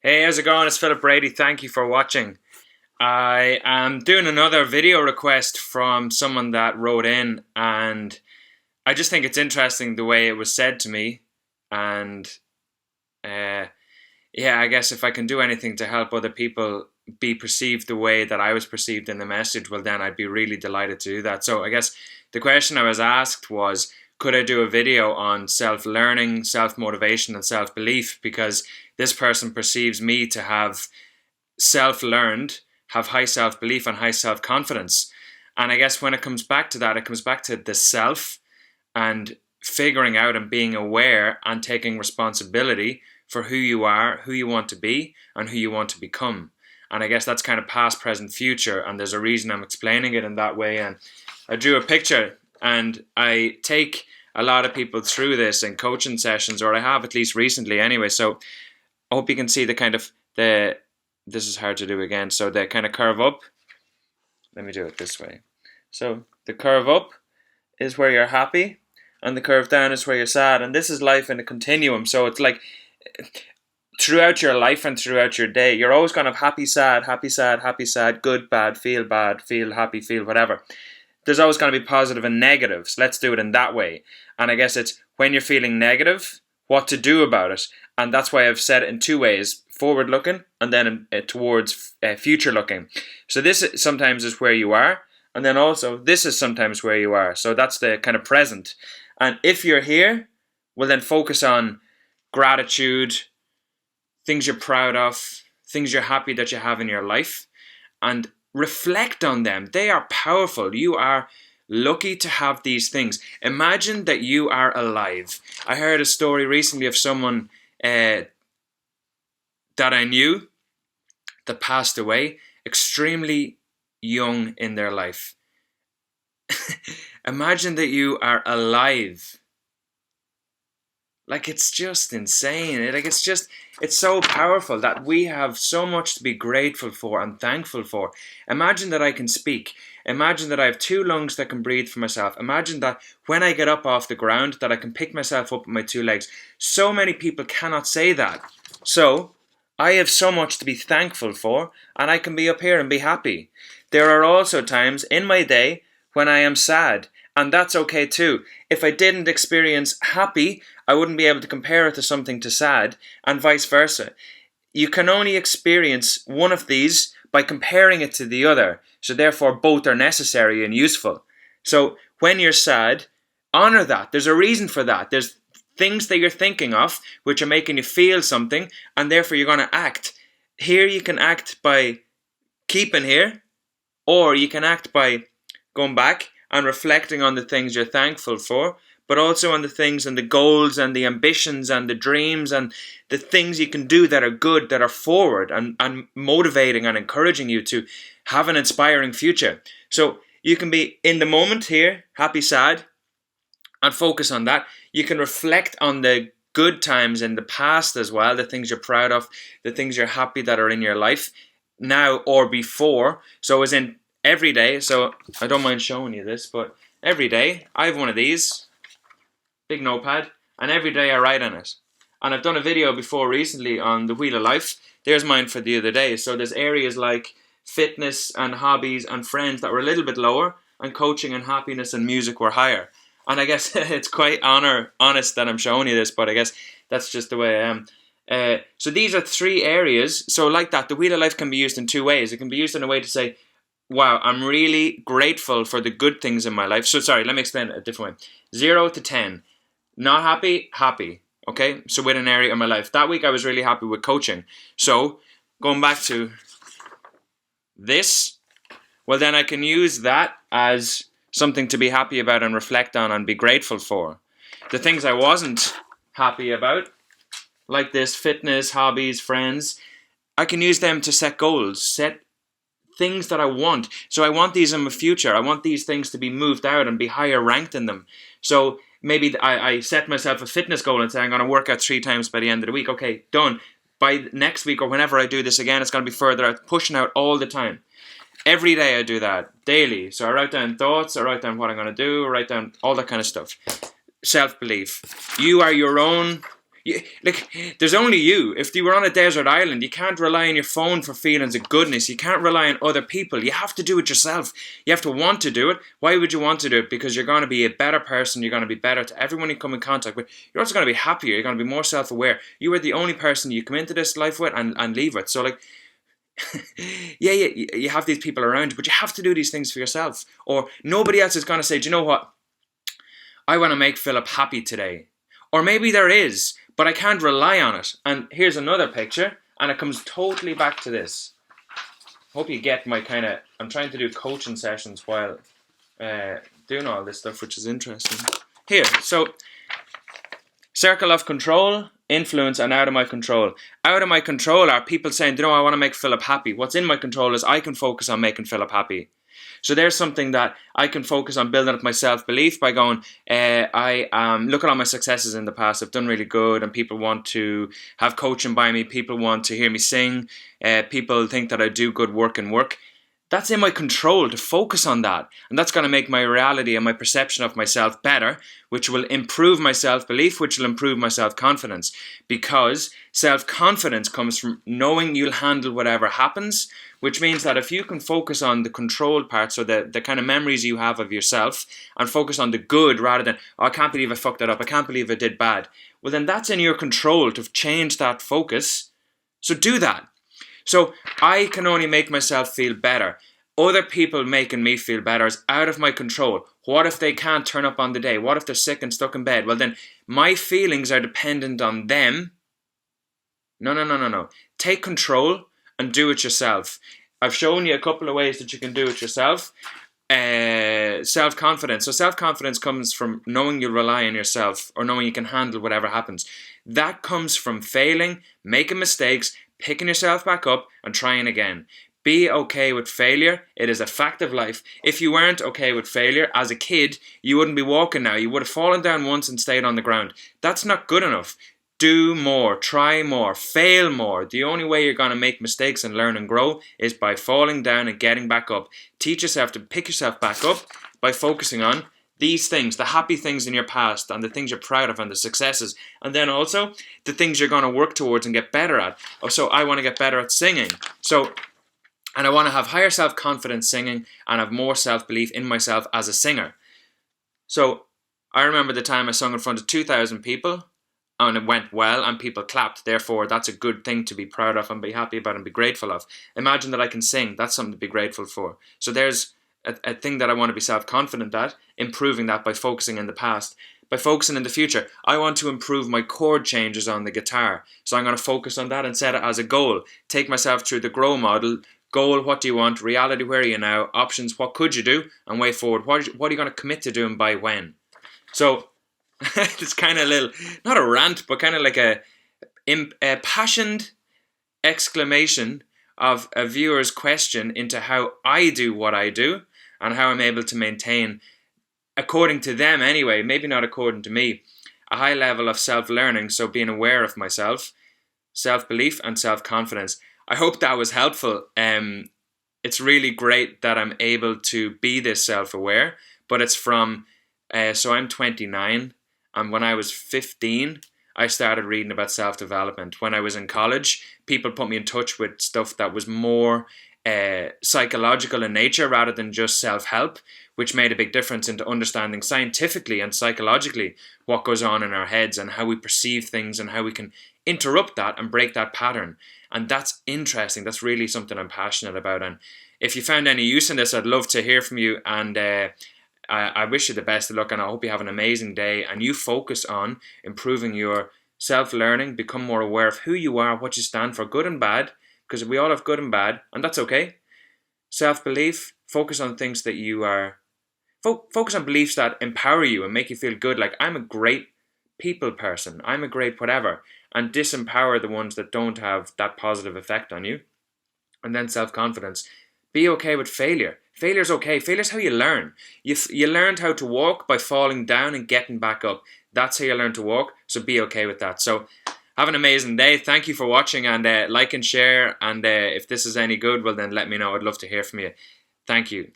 Hey, how's it going? It's Philip Brady. Thank you for watching. I am doing another video request from someone that wrote in, and I just think it's interesting the way it was said to me. And uh, yeah, I guess if I can do anything to help other people be perceived the way that I was perceived in the message, well, then I'd be really delighted to do that. So I guess the question I was asked was, could I do a video on self-learning, self-motivation, and self-belief? Because this person perceives me to have self-learned, have high self-belief and high self-confidence. And I guess when it comes back to that, it comes back to the self and figuring out and being aware and taking responsibility for who you are, who you want to be, and who you want to become. And I guess that's kind of past, present, future. And there's a reason I'm explaining it in that way. And I drew a picture, and I take a lot of people through this in coaching sessions, or I have at least recently anyway. So I hope you can see the kind of this is hard to do again. So the kind of curve up. Let me do it this way. So the curve up is where you're happy, and the curve down is where you're sad. And this is life in a continuum. So it's like throughout your life and throughout your day, you're always going to have happy, sad, happy, sad, happy, sad, good, bad, feel happy, feel whatever. There's always going to be positive and negatives. Let's do it in that way. And I guess it's when you're feeling negative, what to do about it. And that's why I've said it in two ways: forward looking and then towards future looking. So this sometimes is where you are, and then also this is sometimes where you are. So that's the kind of present. And if you're here, well, then focus on gratitude, things you're proud of, things you're happy that you have in your life, and reflect on them. They are powerful. You are lucky to have these things. Imagine that you are alive. I heard a story recently of someone that I knew that passed away extremely young in their life. Imagine that you are alive. Like, it's just insane. It's so powerful that we have so much to be grateful for and thankful for. Imagine that I can speak. Imagine that I have two lungs that can breathe for myself. Imagine that when I get up off the ground, that I can pick myself up with my two legs. So many people cannot say that. So, I have so much to be thankful for, and I can be up here and be happy. There are also times in my day when I am sad, and that's okay too. If I didn't experience happy, I wouldn't be able to compare it to something to sad, and vice versa. You can only experience one of these by comparing it to the other, so therefore both are necessary and useful. So when you're sad, honor that. There's a reason for that. There's things that you're thinking of which are making you feel something, and therefore you're going to act. Here you can act by keeping here, or you can act by going back and reflecting on the things you're thankful for, but also on the things and the goals and the ambitions and the dreams and the things you can do that are good, that are forward and motivating and encouraging you to have an inspiring future. So you can be in the moment here, happy, sad, and focus on that. You can reflect on the good times in the past as well, the things you're proud of, the things you're happy that are in your life now or before. So as in every day, so I don't mind showing you this, but every day I have one of these, big notepad, and every day I write on it. And I've done a video before recently on the Wheel of Life. There's mine for the other day. So there's areas like fitness and hobbies and friends that were a little bit lower, and coaching and happiness and music were higher. And I guess it's quite honest that I'm showing you this, but I guess that's just the way I am. So these are three areas. So like that, the Wheel of Life can be used in two ways. It can be used in a way to say, wow, I'm really grateful for the good things in my life. So sorry, let me explain it a different way. 0 to 10. Not happy, happy. Okay, so with an area in my life. That week I was really happy with coaching. So going back to this, well then I can use that as something to be happy about and reflect on and be grateful for. The things I wasn't happy about, like this, fitness, hobbies, friends, I can use them to set goals, set things that I want. So I want these in my future. I want these things to be moved out and be higher ranked in them. So maybe I set myself a fitness goal and say I'm going to work out 3 times by the end of the week. Okay, done. By next week or whenever I do this again, it's going to be further out, pushing out all the time. Every day I do that, daily. So I write down thoughts, I write down what I'm going to do, I write down all that kind of stuff. Self-belief. You are your own, There's only you. If you were on a desert island, you can't rely on your phone for feelings of goodness. You can't rely on other people. You have to do it yourself. You have to want to do it. Why would you want to do it? Because you're going to be a better person. You're going to be better to everyone you come in contact with. You're also going to be happier. You're going to be more self-aware. You are the only person you come into this life with and leave with. So yeah, you have these people around you, but you have to do these things for yourself. Or nobody else is going to say, do you know what? I want to make Philip happy today. Or maybe there is, but I can't rely on it. And here's another picture, and it comes totally back to this. Hope you get my I'm trying to do coaching sessions while doing all this stuff, which is interesting. Here, so circle of control, influence, and out of my control. Out of my control are people saying, I want to make Philip happy. What's in my control is I can focus on making Philip happy. So there's something that I can focus on building up my self-belief by going, I look at all my successes in the past. I've done really good, and people want to have coaching by me. People want to hear me sing. People think that I do good work in work. That's in my control to focus on that. And that's going to make my reality and my perception of myself better, which will improve my self-belief, which will improve my self-confidence. Because self-confidence comes from knowing you'll handle whatever happens, which means that if you can focus on the controlled parts, or the kind of memories you have of yourself, and focus on the good rather than, I can't believe I fucked that up, I can't believe I did bad. Well, then that's in your control to change that focus. So do that. So I can only make myself feel better. Other people making me feel better is out of my control. What if they can't turn up on the day? What if they're sick and stuck in bed? Well, then my feelings are dependent on them. No. Take control and do it yourself. I've shown you a couple of ways that you can do it yourself. Self-confidence. So self-confidence comes from knowing you rely on yourself, or knowing you can handle whatever happens. That comes from failing, making mistakes, picking yourself back up and trying again. Be okay with failure. It is a fact of life. If you weren't okay with failure as a kid, you wouldn't be walking now. You would have fallen down once and stayed on the ground. That's not good enough. Do more, try more, fail more. The only way you're going to make mistakes and learn and grow is by falling down and getting back up. Teach yourself to pick yourself back up by focusing on these things, the happy things in your past, and the things you're proud of, and the successes, and then also the things you're going to work towards and get better at. So I want to get better at singing. And I want to have higher self-confidence singing and have more self-belief in myself as a singer. So I remember the time I sung in front of 2,000 people, and it went well and people clapped. Therefore, that's a good thing to be proud of and be happy about and be grateful of. Imagine that I can sing. That's something to be grateful for. So there's a thing that I want to be self-confident at, improving that by focusing in the past. By focusing in the future, I want to improve my chord changes on the guitar. So I'm going to focus on that and set it as a goal. Take myself through the GROW model. Goal, what do you want? Reality, where are you now? Options, what could you do? And way forward, what are you going to commit to doing by when? So it's kind of a little, not a rant, but kind of like a passionate exclamation of a viewer's question into how I do what I do and how I'm able to maintain, according to them anyway, maybe not according to me, a high level of self-learning, so being aware of myself, self-belief and self-confidence. I hope that was helpful. It's really great that I'm able to be this self-aware, but it's from, so I'm 29, and when I was 15, I started reading about self-development. When I was in college, people put me in touch with stuff that was more psychological in nature rather than just self-help, which made a big difference into understanding scientifically and psychologically what goes on in our heads and how we perceive things and how we can interrupt that and break that pattern. And that's interesting. That's really something I'm passionate about. And if you found any use in this, I'd love to hear from you. And I wish you the best of luck, and I hope you have an amazing day and you focus on improving your self-learning, become more aware of who you are, what you stand for, good and bad, because we all have good and bad, and that's okay. Self-belief, focus on things that you are, focus on beliefs that empower you and make you feel good, like I'm a great people person, I'm a great whatever, and disempower the ones that don't have that positive effect on you. And then self-confidence, be okay with failure. Failure's okay. Failure's how you learn. You learned how to walk by falling down and getting back up. That's how you learn to walk, so be okay with that. So have an amazing day. Thank you for watching, and like and share, and if this is any good, well then let me know. I'd love to hear from you. Thank you.